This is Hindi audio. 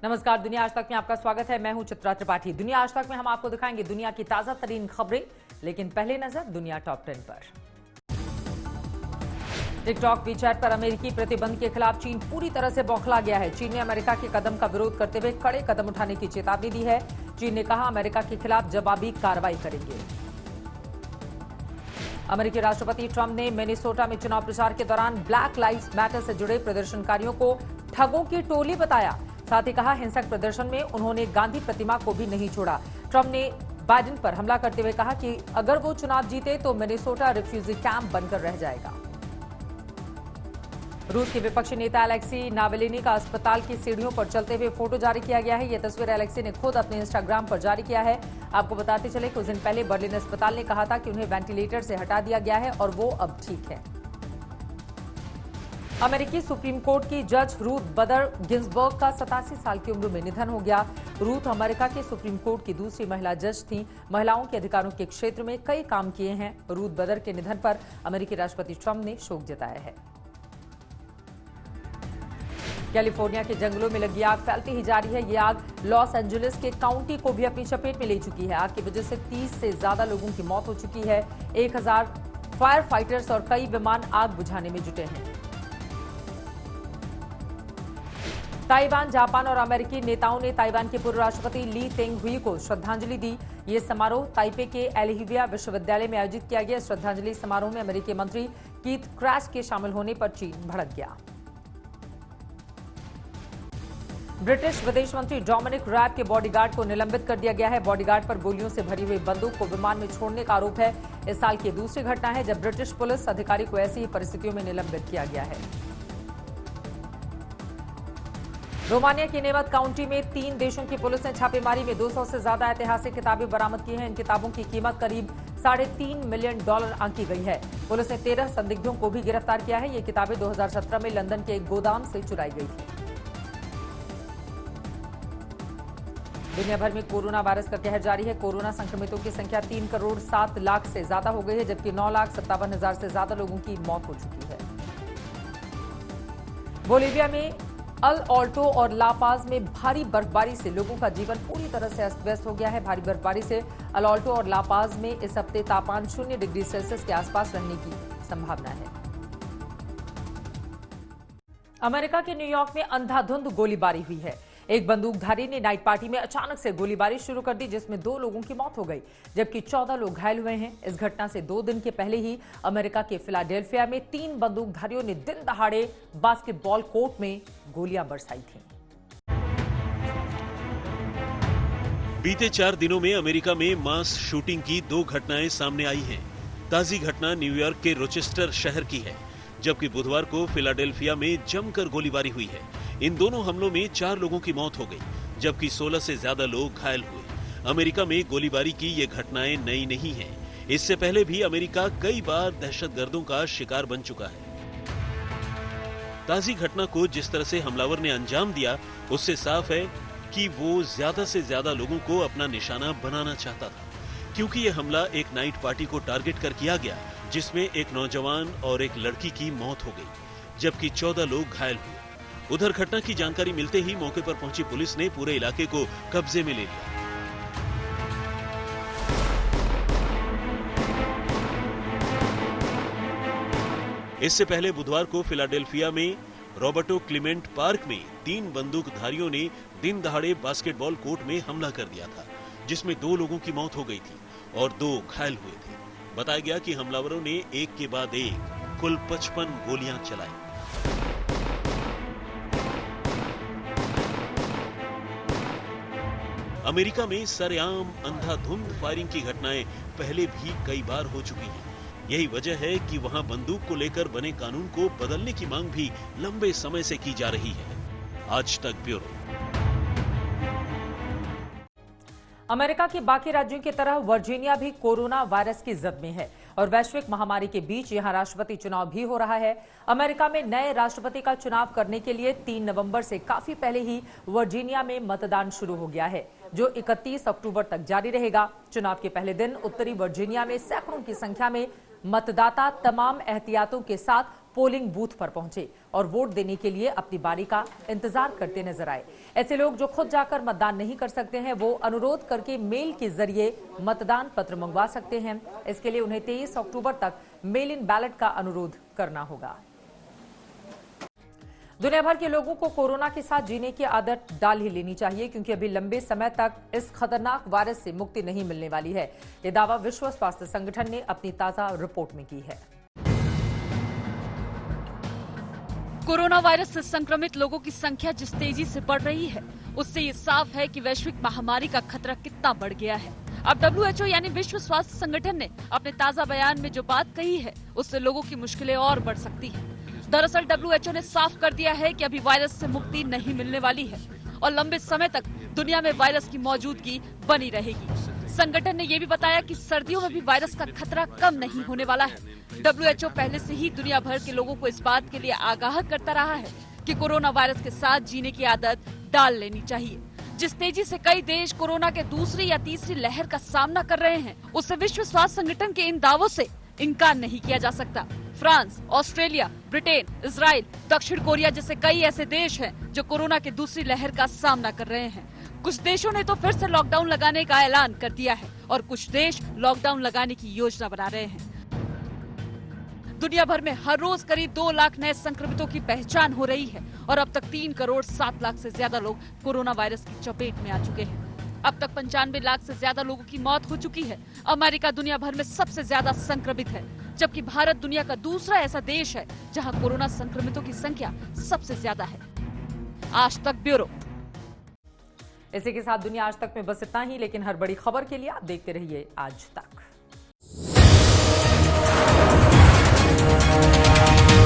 नमस्कार, दुनिया आज तक में आपका स्वागत है। मैं हूं चित्रा त्रिपाठी। दुनिया आज तक में हम आपको दिखाएंगे दुनिया की ताजा तरीन खबरें, लेकिन पहले नजर दुनिया टॉप 10 पर। टिकटॉक, वीचैट पर अमेरिकी प्रतिबंध के खिलाफ चीन पूरी तरह से बौखला गया है। चीन ने अमेरिका के कदम का विरोध करते हुए कड़े कदम उठाने की चेतावनी दी है। चीन ने कहा अमेरिका के खिलाफ जवाबी कार्रवाई करेंगे। अमेरिकी राष्ट्रपति ट्रंप ने मिनेसोटा में चुनाव प्रचार के दौरान ब्लैक लाइव्स मैटर से जुड़े प्रदर्शनकारियों को ठगों की टोली बताया। साथ ही कहा हिंसक प्रदर्शन में उन्होंने गांधी प्रतिमा को भी नहीं छोड़ा। ट्रंप ने बाइडेन पर हमला करते हुए कहा कि अगर वो चुनाव जीते तो मिनेसोटा रिफ्यूजी कैंप बनकर रह जाएगा। रूस के विपक्षी नेता अलेक्सी नावेलिनी का अस्पताल की सीढ़ियों पर चलते हुए फोटो जारी किया गया है। यह तस्वीर अलेक्सी ने खुद अपने इंस्टाग्राम पर जारी किया है। आपको बताते चले कुछ दिन पहले बर्लिन अस्पताल ने कहा था कि उन्हें वेंटिलेटर से हटा दिया गया है और वो अब ठीक है। अमेरिकी सुप्रीम कोर्ट की जज रूथ बदर गिन्सबर्ग का 87 साल की उम्र में निधन हो गया। रूथ अमेरिका के सुप्रीम कोर्ट की दूसरी महिला जज थीं। महिलाओं के अधिकारों के क्षेत्र में कई काम किए हैं। रूथ बदर के निधन पर अमेरिकी राष्ट्रपति ट्रंप ने शोक जताया है। कैलिफोर्निया के जंगलों में लगी आग फैलती ही जारी है। ये आग लॉस एंजलिस के काउंटी को भी अपनी चपेट में ले चुकी है। आग की वजह से 30 से ज्यादा लोगों की मौत हो चुकी है। 1000 फायर फाइटर्स और कई विमान आग बुझाने में जुटे हैं। ताइवान, जापान और अमेरिकी नेताओं ने ताइवान के पूर्व राष्ट्रपति ली तेंग हुई को श्रद्धांजलि दी। ये समारोह ताइपे के एल्हिविया विश्वविद्यालय में आयोजित किया गया। श्रद्धांजलि समारोह में अमेरिकी मंत्री कीथ क्रैश के शामिल होने पर चीन भड़क गया। ब्रिटिश विदेश मंत्री डोमिनिक रैब के बॉडीगार्ड को निलंबित कर दिया गया है। बॉडीगार्ड पर गोलियों से भरी हुई बंदूक को विमान में छोड़ने का आरोप है। इस साल की दूसरी घटना है जब ब्रिटिश पुलिस अधिकारी को ऐसी ही परिस्थितियों में निलंबित किया गया है। रोमानिया की नेमत काउंटी में 3 देशों की पुलिस ने छापेमारी में 200 से ज्यादा ऐतिहासिक किताबें बरामद की हैं। इन किताबों की कीमत करीब $3.5 मिलियन आंकी गई है। पुलिस ने 13 संदिग्धों को भी गिरफ्तार किया है। ये किताबें 2017 में लंदन के एक गोदाम से चुराई गई थी। दुनिया भर में कोरोना वायरस का कहर जारी है। कोरोना संक्रमितों की संख्या 3 करोड़ 7 लाख से ज्यादा हो गई है, जबकि 9,57,000 से ज्यादा लोगों की मौत हो चुकी है। बोलीविया में अल ऑल्टो और लापाज में भारी बर्फबारी से लोगों का जीवन पूरी तरह से अस्त व्यस्त हो गया है। भारी बर्फबारी से अल ऑल्टो और लापाज में इस हफ्ते तापमान 0 डिग्री सेल्सियस के आसपास रहने की संभावना है। अमेरिका के न्यूयॉर्क में अंधाधुंध गोलीबारी हुई है। एक बंदूकधारी ने नाइट पार्टी में अचानक से गोलीबारी शुरू कर दी, जिसमें 2 लोगों की मौत हो गई, जबकि 14 लोग घायल हुए हैं। इस घटना से 2 दिन के पहले ही अमेरिका के फिलाडेल्फिया में 3 बंदूकधारियों ने दिन दहाड़े बास्केटबॉल कोर्ट में गोलियां बरसाई थीं। बीते 4 दिनों में अमेरिका में मास शूटिंग की 2 घटनाएं सामने आई हैं। ताजी घटना न्यूयॉर्क के रोचेस्टर शहर की है, जबकि बुधवार को फिलाडेल्फिया में जमकर गोलीबारी हुई है। इन दोनों हमलों में 4 लोगों की मौत हो गई, जबकि 16 से ज्यादा लोग घायल हुए। अमेरिका में गोलीबारी की ये घटनाएं नई नहीं हैं। इससे पहले भी अमेरिका कई बार दहशतगर्दों का शिकार बन चुका है। ताजी घटना को जिस तरह से हमलावर ने अंजाम दिया, उससे साफ है कि वो ज्यादा से ज्यादा लोगों को अपना निशाना बनाना चाहता था, क्योंकि ये हमला एक नाइट पार्टी को टारगेट कर किया गया, जिसमें एक नौजवान और एक लड़की की मौत हो गई, जबकि 14 लोग घायल हुए। उधर घटना की जानकारी मिलते ही मौके पर पहुंची पुलिस ने पूरे इलाके को कब्जे में ले लिया। इससे पहले बुधवार को फिलाडेल्फिया में रॉबर्टो क्लीमेंट पार्क में 3 बंदूकधारियों ने दिन दहाड़े बास्केटबॉल कोर्ट में हमला कर दिया था, जिसमें 2 लोगों की मौत हो गई थी और 2 घायल हुए थे। बताया गया कि हमलावरों ने एक के बाद एक कुल 55 गोलियां चलाई। अमेरिका में सरेआम अंधाधुंध फायरिंग की घटनाएं पहले भी कई बार हो चुकी हैं। यही वजह है कि वहां बंदूक को लेकर बने कानून को बदलने की मांग भी लंबे समय से की जा रही है। आज तक ब्यूरो। अमेरिका के बाकी राज्यों की तरह वर्जीनिया भी कोरोना वायरस की जद में है और वैश्विक महामारी के बीच यहां राष्ट्रपति चुनाव भी हो रहा है। अमेरिका में नए राष्ट्रपति का चुनाव करने के लिए 3 नवंबर से काफी पहले ही वर्जीनिया में मतदान शुरू हो गया है, जो 31 अक्टूबर तक जारी रहेगा। चुनाव के पहले दिन उत्तरी वर्जीनिया में सैकड़ों की संख्या में मतदाता तमाम एहतियातों के साथ पोलिंग बूथ पर पहुंचे और वोट देने के लिए अपनी बारी का इंतजार करते नजर आए। ऐसे लोग जो खुद जाकर मतदान नहीं कर सकते हैं, वो अनुरोध करके मेल के जरिए मतदान पत्र मंगवा सकते हैं। इसके लिए उन्हें 23 अक्टूबर तक मेल इन बैलेट का अनुरोध करना होगा। दुनिया भर के लोगों को कोरोना के साथ जीने की आदत डाल ही लेनी चाहिए, क्योंकि अभी लंबे समय तक इस खतरनाक वायरस से मुक्ति नहीं मिलने वाली है। ये दावा विश्व स्वास्थ्य संगठन ने अपनी ताजा रिपोर्ट में की है। कोरोना वायरस से संक्रमित लोगों की संख्या जिस तेजी से बढ़ रही है, उससे ये साफ है कि वैश्विक महामारी का खतरा कितना बढ़ गया है। अब WHO यानी विश्व स्वास्थ्य संगठन ने अपने ताजा बयान में जो बात कही है, उससे लोगों की मुश्किलें और बढ़ सकती है। दरअसल WHO ने साफ कर दिया है कि अभी वायरस से मुक्ति नहीं मिलने वाली है और लंबे समय तक दुनिया में वायरस की मौजूदगी बनी रहेगी। संगठन ने ये भी बताया कि सर्दियों में भी वायरस का खतरा कम नहीं होने वाला है। WHO पहले से ही दुनिया भर के लोगों को इस बात के लिए आगाह करता रहा है कि कोरोना वायरस के साथ जीने की आदत डाल लेनी चाहिए। जिस तेजी से कई देश कोरोना के दूसरी या तीसरी लहर का सामना कर रहे हैं, उससे विश्व स्वास्थ्य संगठन के इन दावों से इनकार नहीं किया जा सकता। फ्रांस, ऑस्ट्रेलिया, ब्रिटेन, इजराइल, दक्षिण कोरिया जैसे कई ऐसे देश हैं जो कोरोना की दूसरी लहर का सामना कर रहे हैं। कुछ देशों ने तो फिर से लॉकडाउन लगाने का ऐलान कर दिया है और कुछ देश लॉकडाउन लगाने की योजना बना रहे हैं। दुनिया भर में हर रोज करीब 2 लाख नए संक्रमितों की पहचान हो रही है और अब तक 3 करोड़ 7 लाख से ज्यादा लोग कोरोना वायरस की चपेट में आ चुके हैं। अब तक 95 लाख से ज्यादा लोगों की मौत हो चुकी है। अमेरिका दुनिया भर में सबसे ज्यादा संक्रमित है, जबकि भारत दुनिया का दूसरा ऐसा देश है जहां कोरोना संक्रमितों की संख्या सबसे ज्यादा है। आज तक ब्यूरो। इसी के साथ दुनिया आज तक में बस इतना ही, लेकिन हर बड़ी खबर के लिए आप देखते रहिए आज तक।